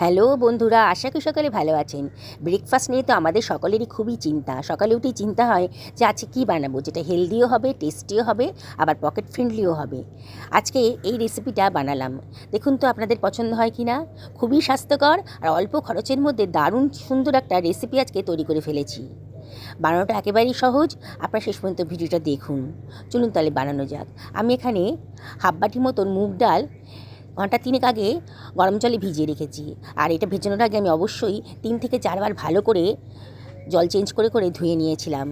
Hello বন্ধুরা, আশা করি সকালে ভালো আছেন। ব্রেকফাস্ট নিয়ে তো আমাদের সকলেরই খুবই চিন্তা। সকালে উঠেই চিন্তা হয় যে আজকে কী বানাবো, যেটা হেলদিও হবে, টেস্টিও হবে, আবার পকেট ফ্রেন্ডলিও হবে। আজকে এই রেসিপিটা বানালাম। দেখুন তো আপনাদের পছন্দ হয় কি না। খুবই স্বাস্থ্যকর আর অল্প খরচের মধ্যে দারুণ সুন্দর একটা রেসিপি আজকে তৈরি করে ফেলেছি। বানানোটা একেবারেই সহজ। আপনারা শেষ পর্যন্ত ভিডিওটা দেখুন। চলুন তাহলে বানানো যাক। আমি এখানে হাফ বাটি মতন মুগ ডাল ঘন্টা 3 আগে গরম জলে ভিজিয়ে রেখেছি। আর এটা ভেজানোর আগে আমি অবশ্যই 3 থেকে 4 বার ভালো করে জল চেঞ্জ করে করে ধুয়ে নিয়েছিলাম।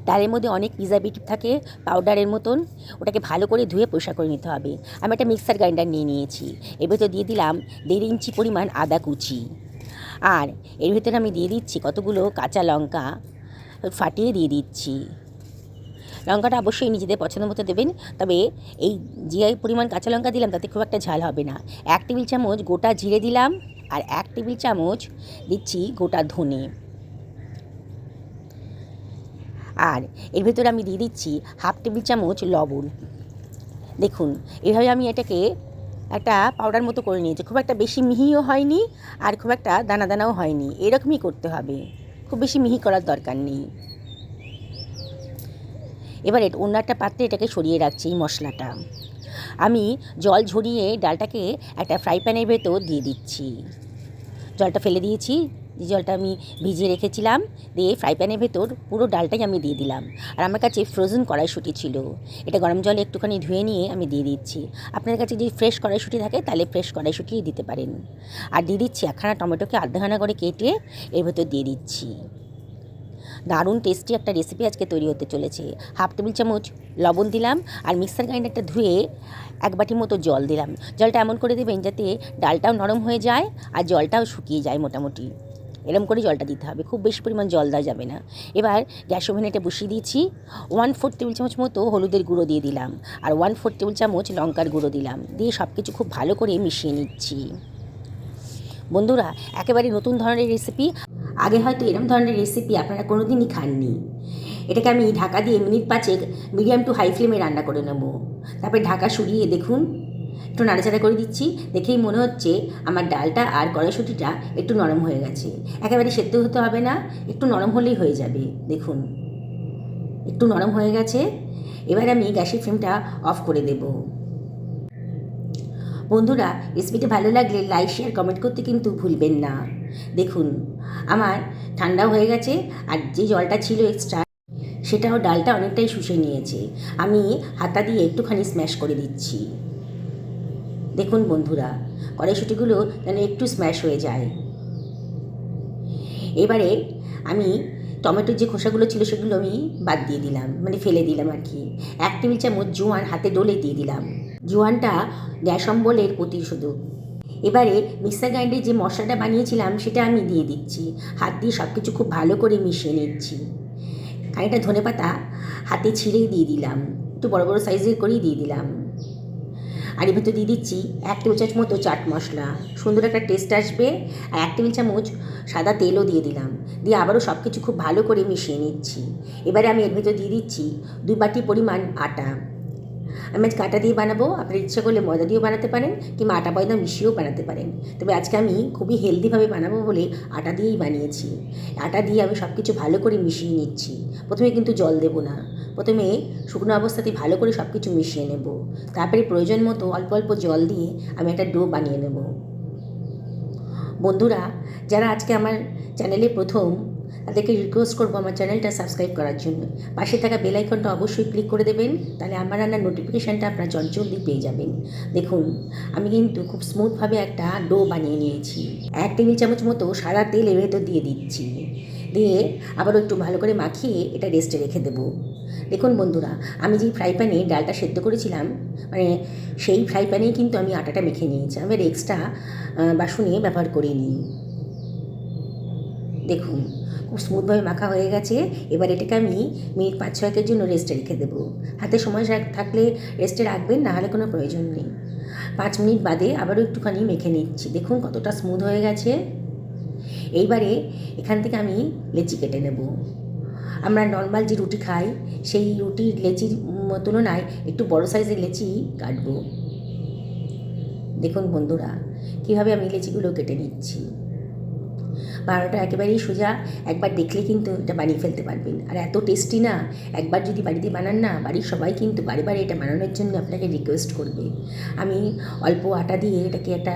ডালের মধ্যে অনেক প্রিজারভেটিভ থাকে পাউডারের মতন, ওটাকে ভালো করে ধুয়ে পরিষ্কার করে নিতে হবে। আমি একটা মিক্সার গ্রাইন্ডার নিয়ে নিয়েছি। এর ভেতর দিয়ে দিলাম 1.5 ইঞ্চি পরিমাণ আদা কুচি। আর এর ভেতরে আমি দিয়ে দিচ্ছি কতগুলো কাঁচা লঙ্কা ফাটিয়ে দিয়ে দিচ্ছি। লঙ্কাটা অবশ্যই নিজেদের পছন্দ মতো দেবেন, তবে এই যে পরিমাণ কাঁচা লঙ্কা দিলাম তাতে খুব একটা ঝাল হবে না। 1 টেবিল চামচ গোটা জিরে দিলাম আর 1 টেবিল চামচ দিচ্ছি গোটা ধনে। আর এর ভেতরে আমি দিয়ে দিচ্ছি হাফ টেবিল চামচ লবণ। দেখুন এভাবে আমি এটাকে একটা পাউডার মতো করে নিয়েছি। খুব একটা বেশি মিহিও হয়নি আর খুব একটা দানা দানাও হয়নি, এরকমই করতে হবে, খুব বেশি মিহি করার দরকার নেই। এবার অন্য একটা পাত্রে এটাকে সরিয়ে রাখছি। এই মশলাটা আমি জল ঝরিয়ে ডালটাকে একটা ফ্রাই প্যানের ভেতর দিয়ে দিচ্ছি। জলটা ফেলে দিয়েছি, যে জলটা আমি ভিজিয়ে রেখেছিলাম, দিয়ে ফ্রাই প্যানের ভেতর পুরো ডালটাই আমি দিয়ে দিলাম। আর আমার কাছে ফ্রোজেন কড়াইশুঁটি ছিল, এটা গরম জলে একটুখানি ধুয়ে নিয়ে আমি দিয়ে দিচ্ছি। আপনাদের কাছে যদি ফ্রেশ কড়াইশুঁটি থাকে তাহলে ফ্রেশ কড়াইশুঁটিই দিতে পারেন। আর দিয়ে দিচ্ছি একখানা টমেটোকে আধখানা করে কেটে এর ভেতর দিয়ে দিচ্ছি। দারুণ টেস্টি একটা রেসিপি আজকে তৈরি হতে চলেছে। হাফ টেবিল চামচ লবণ দিলাম আর মিক্সার গ্রাইন্ডারটা ধুয়ে 1 বাটি মতো জল দিলাম। জলটা এমন করে দেবেন যাতে ডালটাও নরম হয়ে যায় আর জলটাও শুকিয়ে যায় মোটামুটি। এরম করে জলটা দিতে হবে, খুব বেশি পরিমাণ জল দেওয়া যাবে না। এবার গ্যাস ওভেনে এটা বসিয়ে দিয়েছি। 1/4 টেবিল চামচ মতো হলুদের গুঁড়ো দিয়ে দিলাম আর 1/4 টেবিল চামচ লঙ্কার গুঁড়ো দিলাম, দিয়ে সব কিছু খুব ভালো করে মিশিয়ে নিচ্ছি। বন্ধুরা, একেবারে নতুন ধরনের রেসিপি, আগে হয়তো এরকম ধরনের রেসিপি আপনারা কোনো দিনই খাননি। এটাকে আমি ঢাকা দিয়ে মিনিট 5 মিডিয়াম টু হাই ফ্লেমে রান্না করে নেব। তারপরে ঢাকা সরিয়ে দেখুন একটু নাড়াচাড়া করে দিচ্ছি। দেখেই মনে হচ্ছে আমার ডালটা আর কড়াইশুঁটিটা একটু নরম হয়ে গেছে। একেবারে সেদ্ধ হতে হবে না, একটু নরম হলেই হয়ে যাবে। দেখুন একটু নরম হয়ে গেছে। এবার আমি গ্যাসের ফ্লেমটা অফ করে দেব। বন্ধুরা, রেসিপিটা ভালো লাগলে লাইক শেয়ার কমেন্ট করতে কিন্তু ভুলবেন না। দেখুন আমার ঠান্ডাও হয়ে গেছে আর যে জলটা ছিল এক্সট্রা সেটাও ডালটা অনেকটাই শুষে নিয়েছে। আমি হাতা দিয়ে একটুখানি স্ম্যাশ করে দিচ্ছি। দেখুন বন্ধুরা, কড়াইশুঁটিগুলো যেন একটু স্ম্যাশ হয়ে যায়। এবারে আমি টমেটোর যে খোসাগুলো ছিল সেগুলো আমি বাদ দিয়ে দিলাম, মানে ফেলে দিলাম আর কি। 1 টেবিল চামচ জোয়ান হাতে ডলে দিয়ে দিলাম। জোয়ানটা গ্যাস অম্বলের প্রতিষেধক। এবারে মিক্সার গ্রাইন্ডারে যে মশলাটা বানিয়েছিলাম সেটা আমি দিয়ে দিচ্ছি। হাত দিয়ে সব কিছু খুব ভালো করে মিশিয়ে নিচ্ছি। খানিকটা ধনেপাতা হাতে ছিঁড়েই দিয়ে দিলাম, একটু বড় বড় সাইজের করেই দিয়ে দিলাম। আর এর ভেতর দিয়ে দিচ্ছি 1 টেবিল চামচ মতো চাট মশলা, সুন্দর একটা টেস্ট আসবে। আর 1 টেবিল চামচ সাদা তেলও দিয়ে দিলাম, দিয়ে আবারও সব কিছু খুব ভালো করে মিশিয়ে নিচ্ছি। এবারে আমি এর ভেতর দিয়ে দিচ্ছি 2 বাটি পরিমাণ আটা। আমি আজকে আটা দিয়ে বানাবো, আপনার ইচ্ছা করলে ময়দা দিয়েও বানাতে পারেন কিংবা আটা ময়দা মিশিয়েও বানাতে পারেন। তবে আজকে আমি খুবই হেলদিভাবে বানাবো বলে আটা দিয়েই বানিয়েছি। আটা দিয়ে আমি সব কিছু ভালো করে মিশিয়ে নিচ্ছি। প্রথমে কিন্তু জল দেবো না, প্রথমে শুকনো অবস্থাতে ভালো করে সব কিছু মিশিয়ে নেব। তারপরে প্রয়োজন মতো অল্প অল্প জল দিয়ে আমি একটা ডো বানিয়ে নেব। বন্ধুরা, যারা আজকে আমার চ্যানেলে প্রথম, তাদেরকে রিকোয়েস্ট করবো আমার চ্যানেলটা সাবস্ক্রাইব করার জন্য। পাশে থাকা বেল আইকনটা অবশ্যই ক্লিক করে দেবেন, তাহলে আমার রান্নার নোটিফিকেশানটা আপনারা জলদি পেয়ে যাবেন। দেখুন আমি কিন্তু খুব স্মুথভাবে একটা ডো বানিয়ে নিয়েছি। 1 টেবিল চামচ মতো সাদা তেল এর ভেতর দিয়ে দিচ্ছি, দিয়ে আবারও একটু ভালো করে মাখিয়ে এটা রেস্টে রেখে দেবো। দেখুন বন্ধুরা, আমি যেই ফ্রাই প্যানে ডালটা সেদ্ধ করেছিলাম, মানে সেই ফ্রাই প্যানেই কিন্তু আমি আটাটা মেখে নিয়েছি। আমি আর এক্সট্রা বাসনে ব্যবহার করিনি। দেখুন খুব স্মুথভাবে মাখা হয়ে গেছে। এবার এটাকে আমি মিনিট 5-6 জন্য রেস্টে রেখে দেবো। হাতে সময় থাকলে রেস্টে রাখবেন, না হলে কোনো প্রয়োজন নেই। 5 মিনিট বাদে আবারও একটুখানি মেখে নিচ্ছি। দেখুন কতটা স্মুথ হয়ে গেছে। এইবারে এখান থেকে আমি লেচি কেটে নেব। আমরা নর্মাল যে রুটি খাই সেই রুটির লেচির তুলনায় একটু বড় সাইজের লেচি কাটবো। দেখুন বন্ধুরা, কীভাবে আমি লেচিগুলো কেটে নিচ্ছি। বানানোটা একেবারেই সোজা, একবার দেখলে কিন্তু এটা বানিয়ে ফেলতে পারবেন। আর এত টেস্টি না, একবার যদি বাড়িতে বানান না, বাড়ির সবাই কিন্তু বারে বারে এটা বানানোর জন্য আপনাকে রিকোয়েস্ট করবে। আমি অল্প আটা দিয়ে এটাকে একটা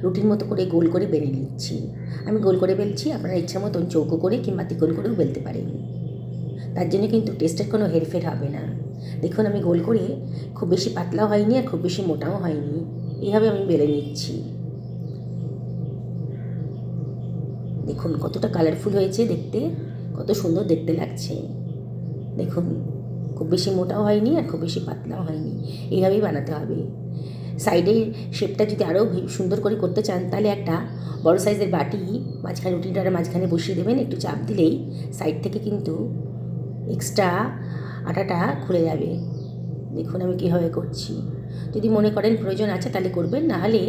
রুটির মতো করে গোল করে বেলে নিচ্ছি। আমি গোল করে বেলছি, আপনারা ইচ্ছা মতন চৌকো করে কিংবা তিকোন করেও বেলতে পারেন। তার জন্য কিন্তু টেস্টের কোনো হেরফের হবে না। দেখুন আমি গোল করে, খুব বেশি পাতলাও হয়নি আর খুব বেশি মোটাও হয়নি, এইভাবে আমি বেলে নিচ্ছি। দেখুন কতটা কালারফুল হয়েছে দেখতে, কত সুন্দর দেখতে লাগছে। দেখুন খুব বেশি মোটাও হয়নি আর খুব বেশি পাতলাও হয়নি, এইভাবেই বানাতে হবে। সাইডের শেপটা যদি আরও সুন্দর করে করতে চান, তাহলে একটা বড় সাইজের বাটি মাঝখানে, রুটিটার মাঝখানে বসিয়ে দেবেন। একটু চাপ দিলেই সাইড থেকে কিন্তু এক্সট্রা আটাটা খুলে যাবে। দেখুন আমি কীভাবে করছি। যদি মনে করেন প্রয়োজন আছে তাহলে করবেন, নাহলে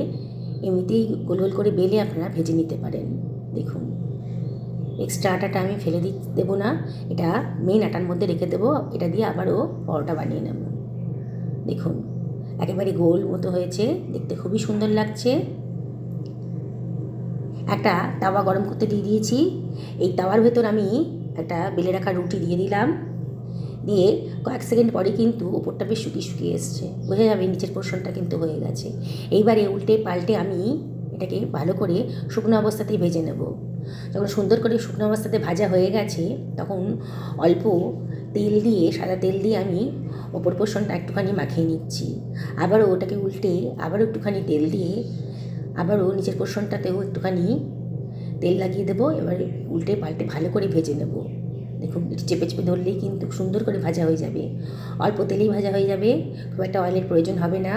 এমনিতেই গোল গোল করে বেলে আপনারা ভেজে নিতে পারেন। দেখুন এক্সট্রা আটাটা আমি ফেলে দেবো না, এটা মেন আটার মধ্যে রেখে দেবো। এটা দিয়ে আবারও পরোটা বানিয়ে নেব। দেখুন একেবারে গোল মতো হয়েছে, দেখতে খুবই সুন্দর লাগছে। একটা তাওয়া গরম করতে দিয়ে দিয়েছি। এই তাওয়ার ভেতর আমি একটা বেলে রাখা রুটি দিয়ে দিলাম। দিয়ে কয়েক সেকেন্ড পরে কিন্তু ওপরটা বেশ শুকিয়ে শুকিয়ে এসছে, বোঝা যাবে নিচের পোর্শনটা কিন্তু হয়ে গেছে। এইবারে উল্টে পাল্টে আমি এটাকে ভালো করে শুকনো অবস্থাতেই ভেজে নেব। যখন সুন্দর করে শুকনো অবস্থাতে ভাজা হয়ে গেছে, তখন অল্প তেল দিয়ে, সাদা তেল দিয়ে আমি ওপর পোর্শনটা একটুখানি মাখিয়ে নিচ্ছি। আবারও ওটাকে উল্টে আবারও একটুখানি তেল দিয়ে আবারও নিচের পোর্শনটাতেও একটুখানি তেল লাগিয়ে দেবো। এবারে উল্টে পাল্টে ভালো করে ভেজে নেব। দেখুন চেপে চেপে ধরলেই কিন্তু সুন্দর করে ভাজা হয়ে যাবে, অল্প তেলেই ভাজা হয়ে যাবে, খুব একটা অয়েলের প্রয়োজন হবে না।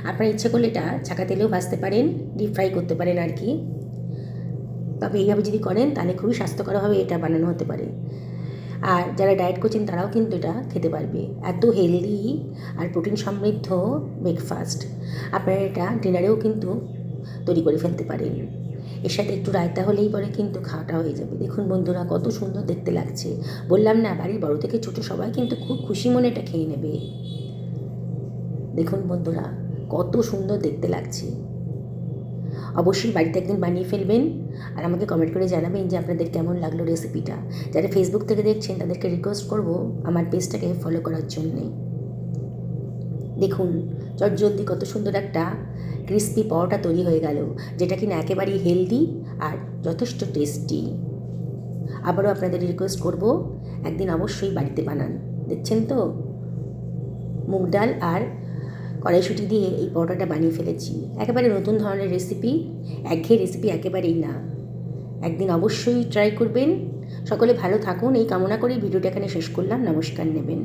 আপনারা ইচ্ছে করলে এটা ছাকা তেলেও ভাজতে পারেন, ডিপ ফ্রাই করতে পারেন আর কি। তবে এইভাবে যদি করেন তাহলে খুবই স্বাস্থ্যকরভাবে এটা বানানো হতে পারে। আর যারা ডায়েট করছেন তারাও কিন্তু এটা খেতে পারবে। এত হেলদি আর প্রোটিন সমৃদ্ধ ব্রেকফাস্ট, আপনারা এটা ডিনারেও কিন্তু তৈরি করে ফেলতে পারেন। এর সাথে একটু রায়তা হলেই পরে কিন্তু খাওয়াটা হয়ে যাবে। দেখুন বন্ধুরা কত সুন্দর দেখতে লাগছে, বললাম না বাড়ির বড় থেকে ছোট সবাই কিন্তু খুব খুশি মনে এটা খেয়ে নেবে। দেখুন বন্ধুরা কত সুন্দর দেখতে লাগছে। অবশ্যই বাড়িতে একদিন বানিয়ে ফেলবেন আর আমাকে কমেন্ট করে জানাবেন যে আপনাদের কেমন লাগলো রেসিপিটা। যারা ফেসবুক থেকে দেখছেন তাদেরকে রিকোয়েস্ট করব আমার পেজটাকে ফলো করার জন্যে। দেখুন চটজলদি কত সুন্দর একটা ক্রিস্পি পরোটা তৈরি হয়ে গেল, যেটা কিনা একেবারেই হেলদি আর যথেষ্ট টেস্টি। আবারও আপনাদের রিকোয়েস্ট করব একদিন অবশ্যই বাড়িতে বানান। দেখছেন তো মুগ ডাল আর কড়াইশুঁটি দিয়ে এই পরোটাটা বানিয়ে ফেলেছি। একেবারে নতুন ধরনের রেসিপি, একঘেয়ে রেসিপি একেবারেই না। একদিন অবশ্যই ট্রাই করবেন। সকলে ভালো থাকুন এই কামনা করে ভিডিওটা এখানে শেষ করলাম। নমস্কার নেবেন।